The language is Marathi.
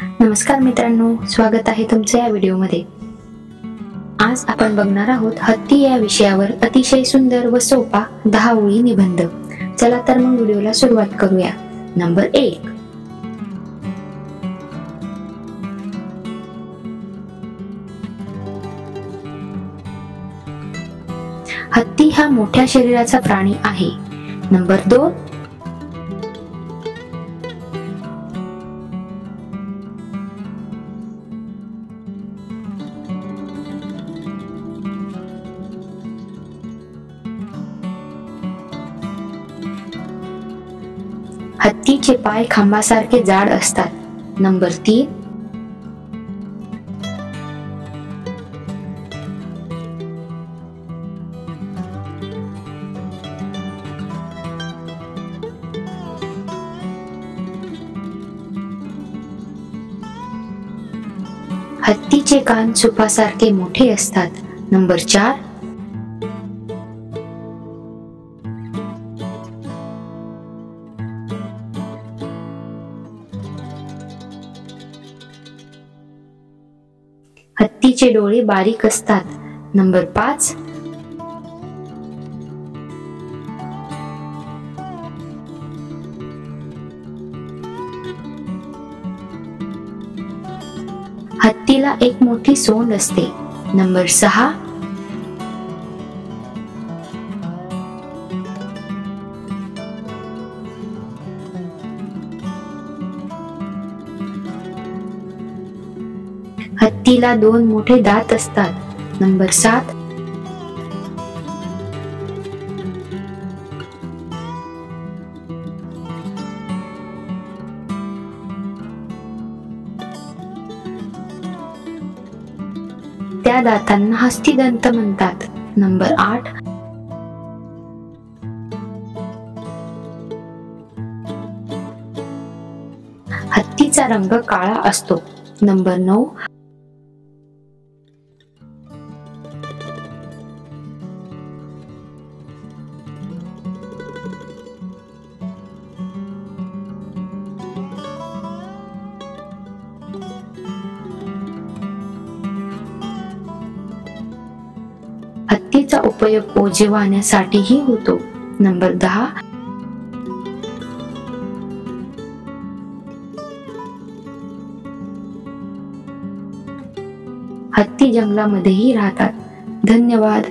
नमस्कार मित्रांनो, स्वागत आहे तुमचे या व्हिडिओमध्ये। आज आपण बघणार आहोत हत्ती या विषयावर अतिशय सुंदर व सोपा 10 ओळी निबंध। चला तर मग व्हिडिओला सुरुवात करूया। नंबर 1। हत्ती हा मोठ्या शरीराचा प्राणी आहे। नंबर 2। हत्तीचे पाय खांबासारखे जाड असतात। नंबर 3। हत्तीचे कान सुपासारखे मोठे असतात। नंबर 4। हत्तीचे डोळे बारीक असतात। नंबर 5। हत्तीला एक मोठी सोंड असते। नंबर 6। हत्तीला 2 मोठे दात असतात। नंबर 7। त्या दातांना हस्तिदंत म्हणतात। नंबर 8। हत्तीचा रंग काळा असतो। नंबर 9। हत्तीचा उपयोग ओझे वाहण्यासाठीही होतो। नंबर 10। हत्ती जंगलामध्येही राहतात। धन्यवाद।